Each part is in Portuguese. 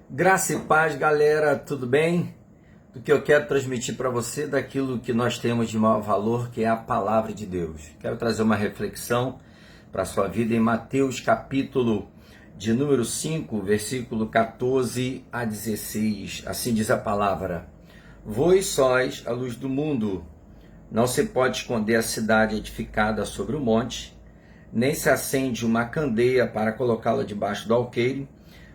Graça e paz, galera, tudo bem? Do que eu quero transmitir para você, daquilo que nós temos de maior valor, que é a palavra de Deus. Quero trazer uma reflexão para a sua vida em Mateus capítulo de número 5, versículo 14 a 16. Assim diz a palavra: Vós sois a luz do mundo. Não se pode esconder a cidade edificada sobre o monte, nem se acende uma candeia para colocá-la debaixo do alqueire,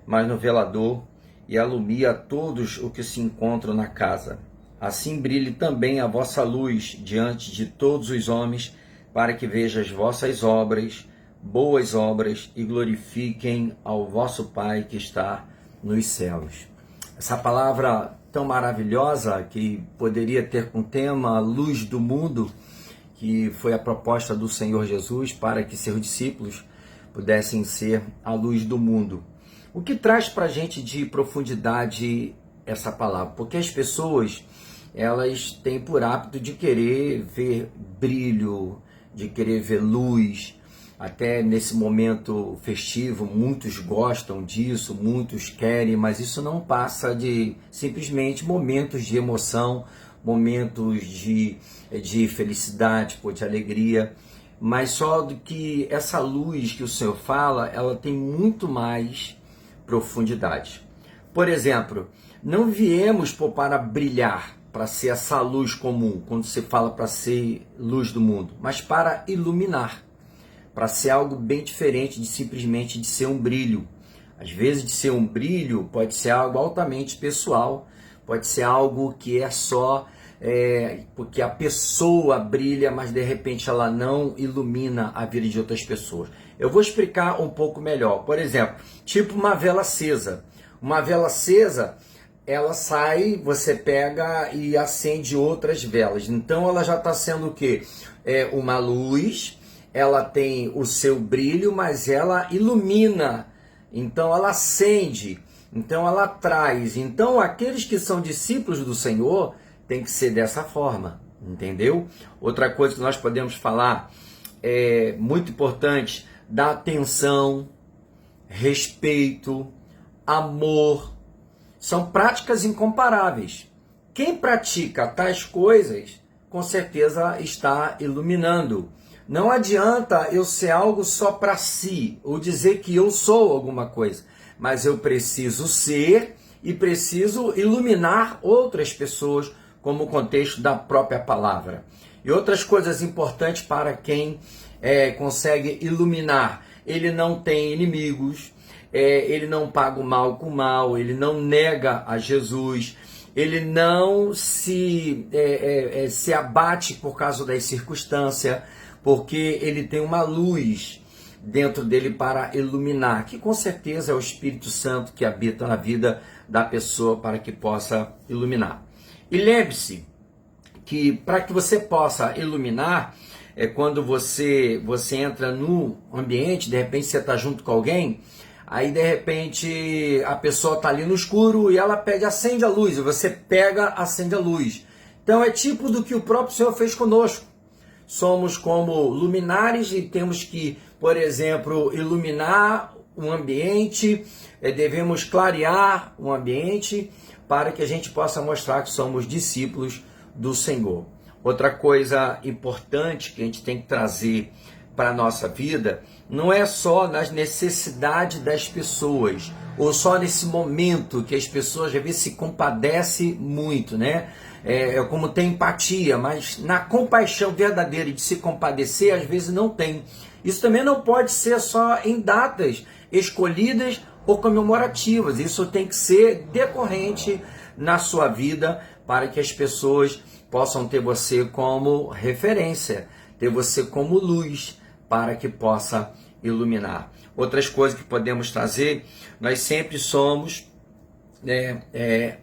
mas no velador, e alumia a todos os que se encontram na casa. Assim brilhe também a vossa luz diante de todos os homens, para que vejam as vossas obras, boas obras, e glorifiquem ao vosso Pai que está nos céus. Essa palavra tão maravilhosa, que poderia ter como tema a luz do mundo, que foi a proposta do Senhor Jesus para que seus discípulos pudessem ser a luz do mundo. O que traz para a gente de profundidade essa palavra? Porque as pessoas, elas têm por hábito de querer ver brilho, de querer ver luz. Até nesse momento festivo, muitos gostam disso, muitos querem, mas isso não passa de simplesmente momentos de emoção, momentos de felicidade, de alegria. Mas só do que essa luz que o Senhor fala, ela tem muito mais profundidade. Por exemplo, não viemos para brilhar, para ser essa luz comum, quando se fala para ser luz do mundo, mas para iluminar, para ser algo bem diferente de simplesmente de ser um brilho. Às vezes, de ser um brilho pode ser algo altamente pessoal, pode ser algo que é só porque a pessoa brilha, mas de repente ela não ilumina a vida de outras pessoas. Eu vou explicar um pouco melhor. Por exemplo, tipo uma vela acesa. Uma vela acesa, ela sai, você pega e acende outras velas. Então ela já está sendo o quê? Uma luz, ela tem o seu brilho, mas ela ilumina. Então ela acende, então ela traz. Então aqueles que são discípulos do Senhor tem que ser dessa forma, entendeu? Outra coisa que nós podemos falar, muito importante, dar atenção, respeito, amor, são práticas incomparáveis. Quem pratica tais coisas, com certeza está iluminando. Não adianta eu ser algo só para si, ou dizer que eu sou alguma coisa, mas eu preciso ser e preciso iluminar outras pessoas, como o contexto da própria palavra. E outras coisas importantes para quem consegue iluminar: ele não tem inimigos, ele não paga o mal com o mal, ele não nega a Jesus, ele não se abate por causa das circunstâncias, porque ele tem uma luz dentro dele para iluminar, que com certeza é o Espírito Santo que habita na vida da pessoa para que possa iluminar. E lembre-se que para que você possa iluminar, quando você entra no ambiente, de repente você está junto com alguém, aí de repente a pessoa está ali no escuro e ela pede, acende a luz, e você pega, acende a luz. Então é tipo do que o próprio Senhor fez conosco. Somos como luminares e temos que, por exemplo, iluminar um ambiente, devemos clarear um ambiente para que a gente possa mostrar que somos discípulos do Senhor. Outra coisa importante que a gente tem que trazer para a nossa vida, não é só nas necessidades das pessoas, ou só nesse momento que as pessoas às vezes se compadecem muito, né? Como tem empatia, mas na compaixão verdadeira de se compadecer, às vezes não tem. Isso também não pode ser só em datas escolhidas ou comemorativas. Isso tem que ser decorrente na sua vida para que as pessoas possam ter você como referência, ter você como luz para que possa iluminar. Outras coisas que podemos trazer, nós sempre somos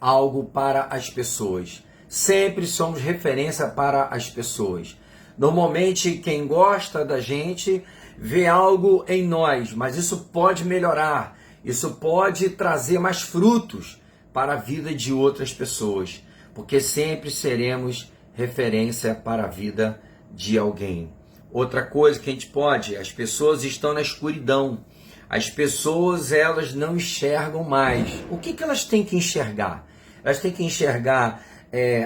algo para as pessoas. Sempre somos referência para as pessoas. Normalmente quem gosta da gente vê algo em nós, mas isso pode melhorar, isso pode trazer mais frutos para a vida de outras pessoas, porque sempre seremos referência para a vida de alguém. Outra coisa que a gente pode, as pessoas estão na escuridão, As pessoas, elas não enxergam mais. O que elas têm que enxergar? Elas têm que enxergar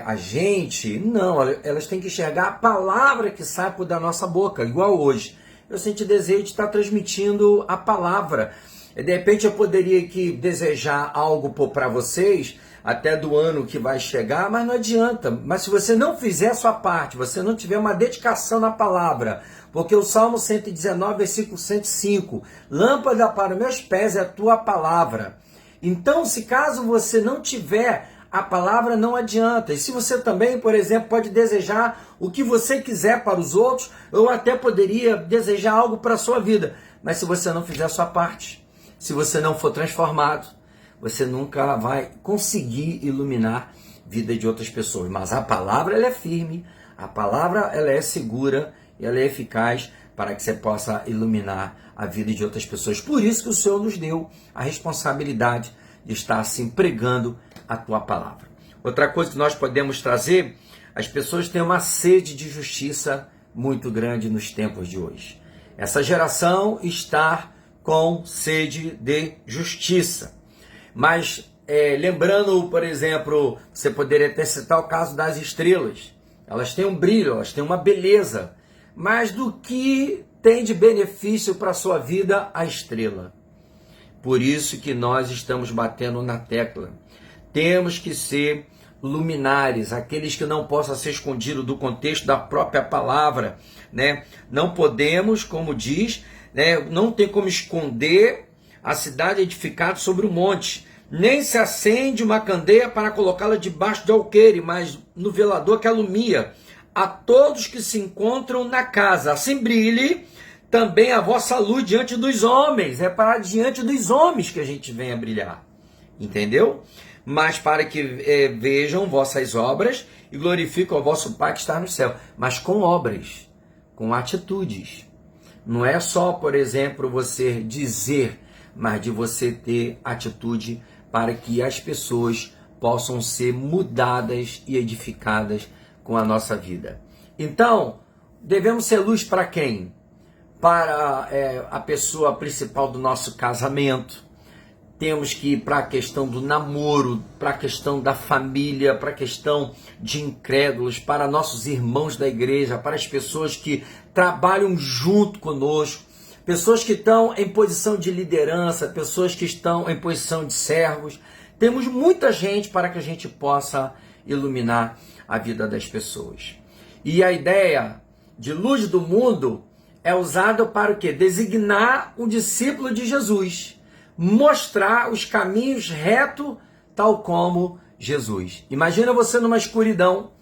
a gente? Não, elas têm que enxergar a palavra que sai da nossa boca, igual hoje. Eu senti desejo de estar transmitindo a palavra. De repente eu poderia desejar algo para vocês, até do ano que vai chegar, mas não adianta. Mas se você não fizer a sua parte, você não tiver uma dedicação na palavra, porque o Salmo 119, versículo 105, lâmpada para meus pés é a tua palavra. Então, se caso você não tiver a palavra, não adianta. E se você também, por exemplo, pode desejar o que você quiser para os outros, eu até poderia desejar algo para a sua vida, mas se você não fizer a sua parte, se você não for transformado, você nunca vai conseguir iluminar a vida de outras pessoas. Mas a palavra, ela é firme, a palavra, ela é segura e ela é eficaz para que você possa iluminar a vida de outras pessoas. Por isso que o Senhor nos deu a responsabilidade de estar assim pregando a tua palavra. Outra coisa que nós podemos trazer, as pessoas têm uma sede de justiça muito grande nos tempos de hoje. Essa geração está com sede de justiça. Mas lembrando, por exemplo, você poderia até citar o caso das estrelas. Elas têm um brilho, elas têm uma beleza. Mas do que tem de benefício para a sua vida a estrela? Por isso que nós estamos batendo na tecla. Temos que ser luminares, aqueles que não possam ser escondidos do contexto da própria palavra, né? Não podemos, como diz, né? Não tem como esconder a cidade edificada sobre o monte, nem se acende uma candeia para colocá-la debaixo de alqueire, mas no velador que alumia a todos que se encontram na casa. Assim brilhe também a vossa luz diante dos homens. É para diante dos homens que a gente vem a brilhar, entendeu? Mas para que vejam vossas obras e glorifiquem o vosso Pai que está no céu. Mas com obras, com atitudes. Não é só, por exemplo, você dizer, mas de você ter atitude para que as pessoas possam ser mudadas e edificadas com a nossa vida. Então, devemos ser luz para quem? Para a pessoa principal do nosso casamento. Temos que ir para a questão do namoro, para a questão da família, para a questão de incrédulos, para nossos irmãos da igreja, para as pessoas que trabalham junto conosco, pessoas que estão em posição de liderança, pessoas que estão em posição de servos. Temos muita gente para que a gente possa iluminar a vida das pessoas. E a ideia de luz do mundo é usada para o quê? Designar um discípulo de Jesus. Mostrar os caminhos retos, tal como Jesus. Imagina você numa escuridão,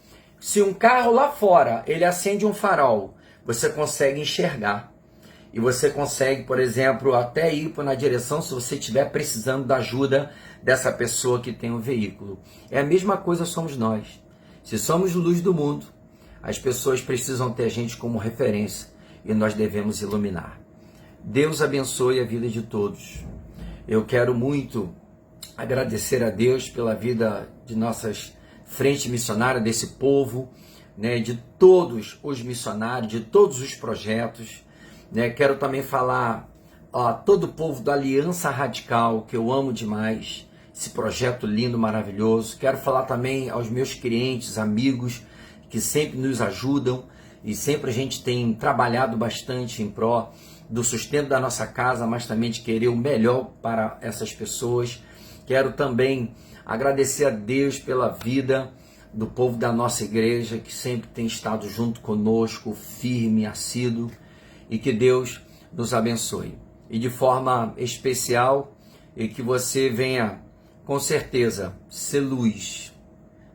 se um carro lá fora, ele acende um farol, você consegue enxergar. E você consegue, por exemplo, até ir na direção se você estiver precisando da ajuda dessa pessoa que tem um veículo. É a mesma coisa somos nós. Se somos luz do mundo, as pessoas precisam ter a gente como referência e nós devemos iluminar. Deus abençoe a vida de todos. Eu quero muito agradecer a Deus pela vida de nossas frentes missionárias, desse povo, né, de todos os missionários, de todos os projetos. Né? Quero também falar a todo o povo da Aliança Radical, que eu amo demais, esse projeto lindo, maravilhoso. Quero falar também aos meus clientes, amigos, que sempre nos ajudam e sempre a gente tem trabalhado bastante em pró do sustento da nossa casa, mas também de querer o melhor para essas pessoas. Quero também agradecer a Deus pela vida do povo da nossa igreja, que sempre tem estado junto conosco, firme, assíduo, e que Deus nos abençoe. E de forma especial, e que você venha, com certeza, ser luz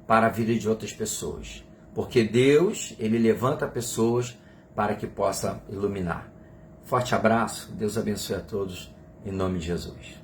para a vida de outras pessoas. Porque Deus, Ele levanta pessoas para que possa iluminar. Forte abraço, Deus abençoe a todos, em nome de Jesus.